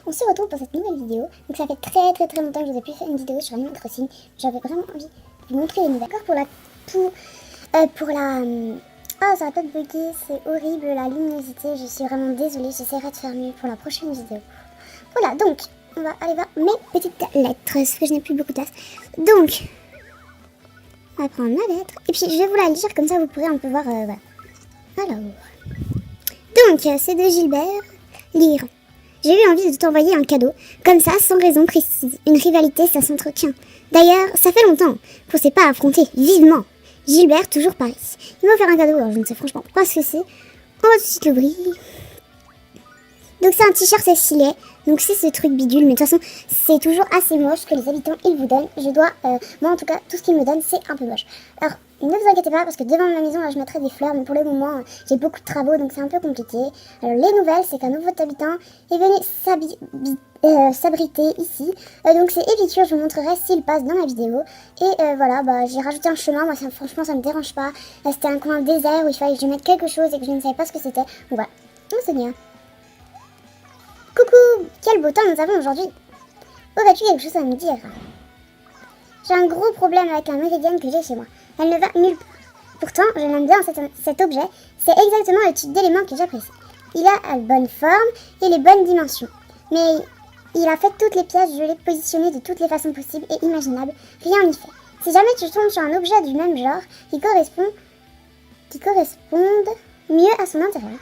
on se retrouve pour cette nouvelle vidéo. Donc ça fait très longtemps que je vous ai plus fait une vidéo sur Animal Crossing. J'avais vraiment envie de vous montrer les nouvelles. D'accord, pour la... Oh, ça va pas bugger, c'est horrible la luminosité. Je suis vraiment désolée, j'essaierai de faire mieux pour la prochaine vidéo. Voilà, donc, on va aller voir mes petites lettres, parce que je n'ai plus beaucoup de place. Donc, on va prendre ma lettre. Et puis, je vais vous la lire, comme ça vous pourrez un peu voir, voilà. Alors, donc, c'est de Gilbert. Lire. J'ai eu envie de t'envoyer un cadeau, comme ça, sans raison précise. Une rivalité, ça s'entretient. D'ailleurs, ça fait longtemps qu'on s'est pas affronté, vivement. Gilbert, toujours Paris. Il m'a offert un cadeau, alors je ne sais franchement pas ce que c'est. On va tout de suite l'ouvrir. Donc c'est un t-shirt à filet, donc c'est ce truc bidule, mais de toute façon c'est toujours assez moche que les habitants ils vous donnent. Je dois, moi en tout cas, tout ce qu'ils me donnent c'est un peu moche. Alors ne vous inquiétez pas parce que devant ma maison là je mettrai des fleurs, mais pour le moment j'ai beaucoup de travaux donc c'est un peu compliqué. Alors les nouvelles c'est qu'un nouveau habitant est venu s'abriter ici, donc c'est Épicure, je vous montrerai s'il passe dans la vidéo. Et voilà, bah, j'ai rajouté un chemin, moi franchement ça me dérange pas. C'était un coin désert où il fallait que je mette quelque chose et que je ne savais pas ce que c'était. Donc voilà, on se dit. Coucou, quel beau temps nous avons aujourd'hui. Aurais-tu quelque chose à me dire? J'ai un gros problème avec la méridienne que j'ai chez moi. Elle ne va nulle part. Pourtant, je l'aime bien cet objet. C'est exactement le type d'élément que j'apprécie. Il a la bonne forme et les bonnes dimensions. Mais il a fait toutes les pièces, je l'ai positionné de toutes les façons possibles et imaginables. Rien n'y fait. Si jamais tu tombes sur un objet du même genre qui corresponde mieux à son intérieur,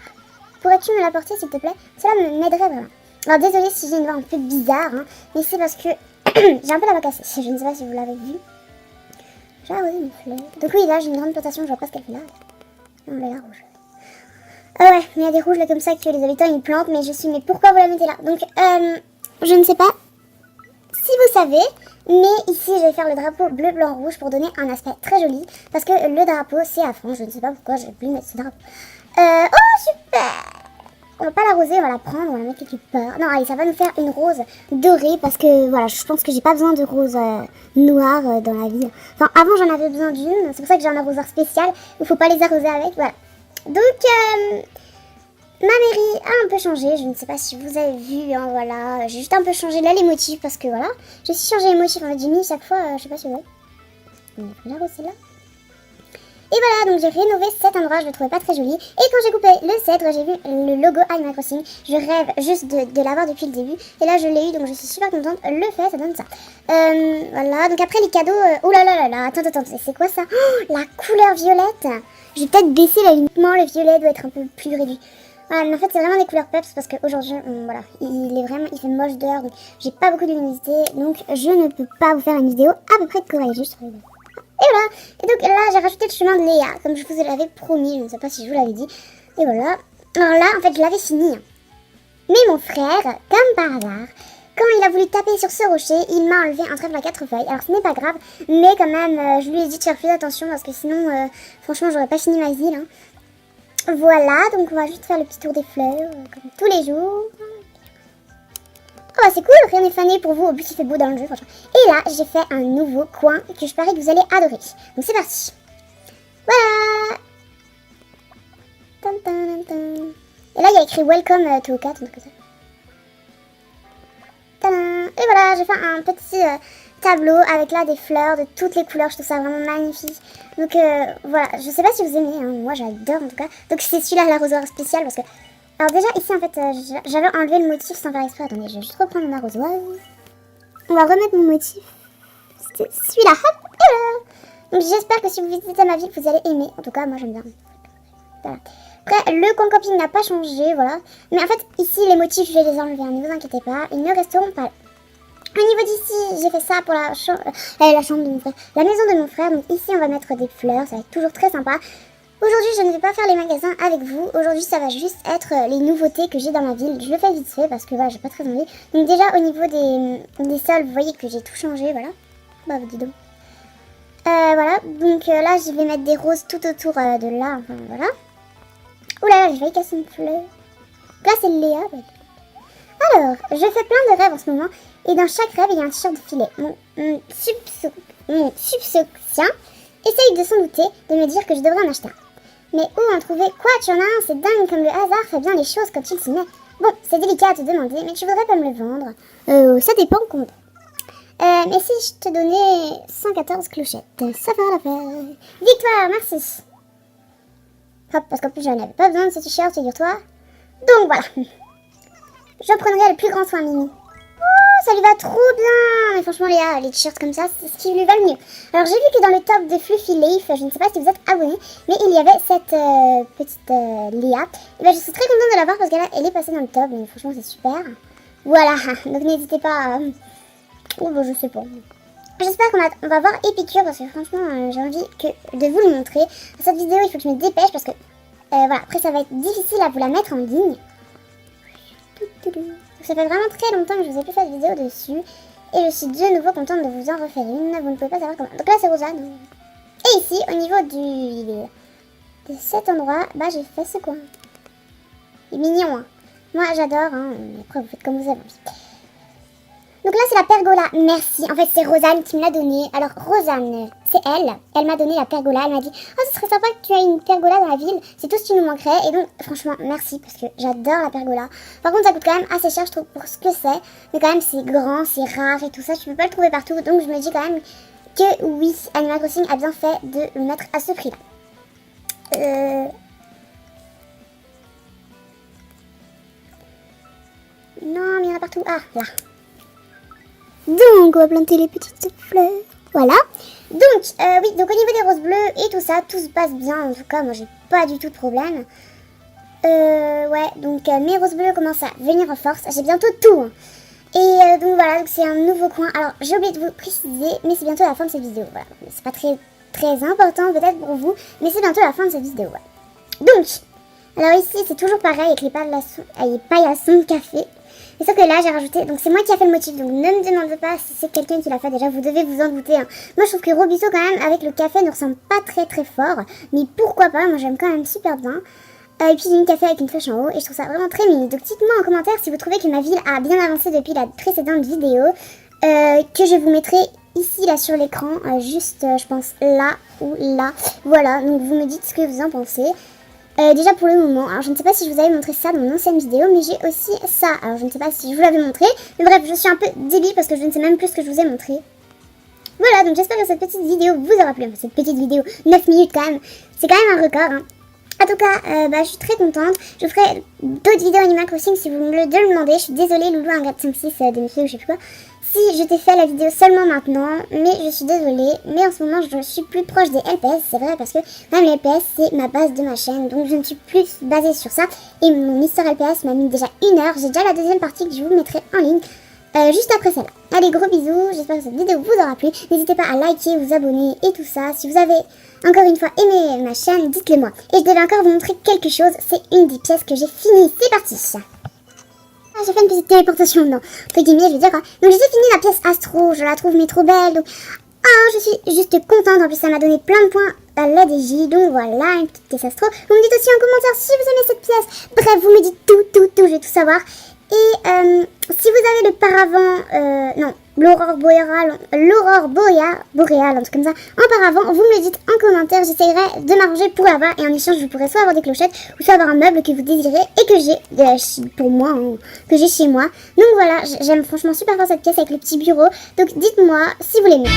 pourrais-tu me l'apporter s'il te plaît? Cela m'aiderait vraiment. Alors désolé si j'ai une voix un peu bizarre, hein, mais c'est parce que j'ai un peu la voix cassée. Je ne sais pas si vous l'avez vu. J'ai arrosé mes fleurs. Donc oui, là j'ai une grande plantation, je vois pas ce qu'elle fait là. On l'a la rouge. Ah ouais, mais il y a des rouges là comme ça que les habitants ils plantent, mais mais pourquoi vous la mettez là? Donc je ne sais pas si vous savez, mais ici je vais faire le drapeau bleu, blanc, rouge pour donner un aspect très joli. Parce que le drapeau c'est à fond, je ne sais pas pourquoi j'ai voulu mettre ce drapeau. Oh super! On va pas l'arroser, on va la prendre, on va la mettre quelque part. Non, allez, ça va nous faire une rose dorée parce que voilà, je pense que j'ai pas besoin de rose noire dans la vie. Enfin, avant j'en avais besoin d'une, c'est pour ça que j'ai un arroseur spécial. Il faut pas les arroser avec, voilà. Donc, ma mairie a un peu changé, je ne sais pas si vous avez vu, hein, voilà. J'ai juste un peu changé là les motifs parce que voilà. J'ai aussi changé les motifs, en fait, j'ai mis chaque fois, je sais pas si vous voyez. On va l'arroser là. Et voilà, donc j'ai rénové cet endroit, je le trouvais pas très joli. Et quand j'ai coupé le cèdre, j'ai vu le logo Animal Crossing. Je rêve juste de l'avoir depuis le début. Et là, je l'ai eu, donc je suis super contente. Le fait, ça donne ça. Voilà, donc après les cadeaux... Oh là là là là, attends, c'est quoi ça? Oh, la couleur violette. Je vais peut-être baisser la lumière. Le violet doit être un peu plus réduit. Voilà, mais en fait, c'est vraiment des couleurs peps parce qu'aujourd'hui, voilà, il fait moche dehors, donc j'ai pas beaucoup de luminosité. Donc je ne peux pas vous faire une vidéo à peu près correcte, juste sur les deux. Et voilà, et donc là j'ai rajouté le chemin de Léa, comme je vous l'avais promis, je ne sais pas si je vous l'avais dit. Et voilà, alors là en fait je l'avais fini. Mais mon frère, comme par hasard, quand il a voulu taper sur ce rocher, il m'a enlevé un trèfle à 4 feuilles. Alors ce n'est pas grave, mais quand même je lui ai dit de faire plus attention parce que sinon franchement j'aurais pas fini ma ville. Hein. Voilà, donc on va juste faire le petit tour des fleurs, comme tous les jours. Oh c'est cool, rien n'est fané pour vous, au plus il fait beau dans le jeu franchement. Et là j'ai fait un nouveau coin que je parie que vous allez adorer. Donc c'est parti. Voilà. Et là il y a écrit Welcome to Cat, comme ça. Tadam. Et voilà, j'ai fait un petit tableau avec là des fleurs de toutes les couleurs, je trouve ça vraiment magnifique. Donc voilà, je sais pas si vous aimez, hein, moi j'adore en tout cas. Donc c'est celui-là l'arrosoir spécial parce que... Alors déjà ici en fait j'avais enlevé le motif sans faire exprès. Attendez, je vais juste reprendre mon arrosoir. On va remettre mon motif. C'était celui-là. Hop, et voilà. Donc j'espère que si vous visitez ma ville vous allez aimer. En tout cas moi j'aime bien. Voilà. Après le coin camping n'a pas changé, voilà. Mais en fait ici les motifs je vais les enlever, hein, ne vous inquiétez pas. Ils ne resteront pas là. Au niveau d'ici, j'ai fait ça pour la chambre de mon frère. La maison de mon frère, donc ici on va mettre des fleurs, ça va être toujours très sympa. Aujourd'hui, je ne vais pas faire les magasins avec vous. Aujourd'hui, ça va juste être les nouveautés que j'ai dans ma ville. Je le fais vite fait parce que voilà, j'ai pas très envie. Donc déjà, au niveau des sols, vous voyez que j'ai tout changé, voilà. Bah, dis donc. Voilà, donc là, je vais mettre des roses tout autour de là, enfin, voilà. Oula, là, je vais casser une fleur. Là, c'est Léa. Bah. Alors, je fais plein de rêves en ce moment. Et dans chaque rêve, il y a un t-shirt de filet. Mon subconscient essaye de s'en douter, de me dire que je devrais en acheter un. Mais où en trouver? Quoi, tu en as un? C'est dingue comme le hasard fait bien les choses quand il s'y met. Bon, c'est délicat à te demander, mais tu voudrais pas me le vendre. Ça dépend combien. Mais si je te donnais 114 clochettes, ça fera l'affaire. Victoire, merci. Hop, parce qu'en plus je n'avais pas besoin de ce t-shirt, figure-toi. Donc voilà. J'en prendrai le plus grand soin, Mimi. Oh, ça lui va trop bien. Mais franchement, Léa, les t-shirts comme ça, c'est ce qui lui va le mieux. Alors j'ai vu que dans le top de Fluffy Leaf, je ne sais pas si vous êtes abonnés, mais il y avait cette petite Léa. Et ben je suis très contente de la voir parce qu'elle est passée dans le top, mais franchement c'est super. Voilà, donc n'hésitez pas à... Oh bah je sais pas. J'espère qu'on va voir Épicure parce que franchement j'ai envie de vous le montrer. Cette vidéo il faut que je me dépêche parce que voilà, après ça va être difficile à vous la mettre en ligne. Ça fait vraiment très longtemps que je vous ai plus fait de vidéo dessus. Et je suis de nouveau contente de vous en refaire une. Vous ne pouvez pas savoir comment. Donc là c'est Rosanne. Et ici au niveau de cet endroit, bah j'ai fait ce coin. Il est mignon hein. Moi j'adore hein. Mais après vous faites comme vous avez envie. Donc là c'est la pergola, merci. En fait c'est Rosanne qui me l'a donné. Alors Rosanne, c'est elle m'a donné la pergola. Elle m'a dit oh ce serait sympa que tu aies une pergola dans la ville. C'est tout ce qui nous manquerait. Et donc franchement merci parce que j'adore la pergola. Par contre ça coûte quand même assez cher je trouve pour ce que c'est. Mais quand même c'est grand, c'est rare et tout ça. Tu peux pas le trouver partout. Donc je me dis quand même que oui, Animal Crossing a bien fait de le mettre à ce prix là. Non mais il y en a partout. Ah là. Donc, on va planter les petites fleurs. Voilà. Donc, oui, donc au niveau des roses bleues et tout ça, tout se passe bien. En tout cas, moi, j'ai pas du tout de problème. Ouais, donc mes roses bleues commencent à venir en force. J'ai bientôt tout. Hein. Et donc voilà, donc c'est un nouveau coin. Alors, j'ai oublié de vous préciser, mais c'est bientôt la fin de cette vidéo. Voilà. C'est pas très important peut-être pour vous, mais c'est bientôt la fin de cette vidéo. Voilà. Donc, alors ici, c'est toujours pareil avec les paillassons de café. Et sauf que là j'ai rajouté, donc c'est moi qui a fait le motif, donc ne me demandez pas si c'est quelqu'un qui l'a fait, déjà vous devez vous en douter. Hein. Moi je trouve que Robisso quand même avec le café ne ressemble pas très fort, mais pourquoi pas, moi j'aime quand même super bien. Et puis j'ai une café avec une flèche en haut et je trouve ça vraiment très mini. Donc dites-moi en commentaire si vous trouvez que ma ville a bien avancé depuis la précédente vidéo, que je vous mettrai ici là sur l'écran, juste je pense là ou là. Voilà, donc vous me dites ce que vous en pensez. Déjà pour le moment, alors je ne sais pas si je vous avais montré ça dans mon ancienne vidéo, mais j'ai aussi ça. Alors je ne sais pas si je vous l'avais montré, mais bref, je suis un peu débile parce que je ne sais même plus ce que je vous ai montré. Voilà, donc j'espère que cette petite vidéo vous aura plu. Enfin, cette petite vidéo, 9 minutes quand même, c'est quand même un record. Hein. En tout cas, je suis très contente. Je ferai d'autres vidéos Animal Crossing si vous me le demandez. Je suis désolée, Loulou 1,456 demi-fille ou je sais plus quoi. Si je t'ai fait la vidéo seulement maintenant, mais je suis désolée. Mais en ce moment, je suis plus proche des LPS, c'est vrai, parce que même les LPS, c'est ma base de ma chaîne. Donc je ne suis plus basée sur ça. Et mon Mister LPS m'a mis déjà 1 heure. J'ai déjà la deuxième partie que je vous mettrai en ligne. Juste après celle-là. Allez, gros bisous, j'espère que cette vidéo vous aura plu. N'hésitez pas à liker, vous abonner et tout ça. Si vous avez encore une fois aimé ma chaîne, dites-le moi. Et je devais encore vous montrer quelque chose, c'est une des pièces que j'ai finies. C'est parti. Ah, j'ai fait une petite téléportation, non, entre guillemets, je veux dire. Hein. Donc j'ai fini la pièce Astro, je la trouve mais trop belle. Donc, je suis juste contente, en plus ça m'a donné plein de points à l'ADJ. Donc voilà, une petite pièce Astro. Vous me dites aussi en commentaire si vous aimez cette pièce. Bref, vous me dites tout, je veux tout savoir. Et si vous avez le paravent, non, l'aurore boréale, un truc comme ça, en paravent, vous me le dites en commentaire, j'essayerai de m'arranger pour l'avoir et en échange je pourrai soit avoir des clochettes ou soit avoir un meuble que vous désirez et que j'ai pour moi, hein, que j'ai chez moi. Donc voilà, j'aime franchement super fort cette pièce avec le petit bureau, donc dites-moi si vous l'aimez.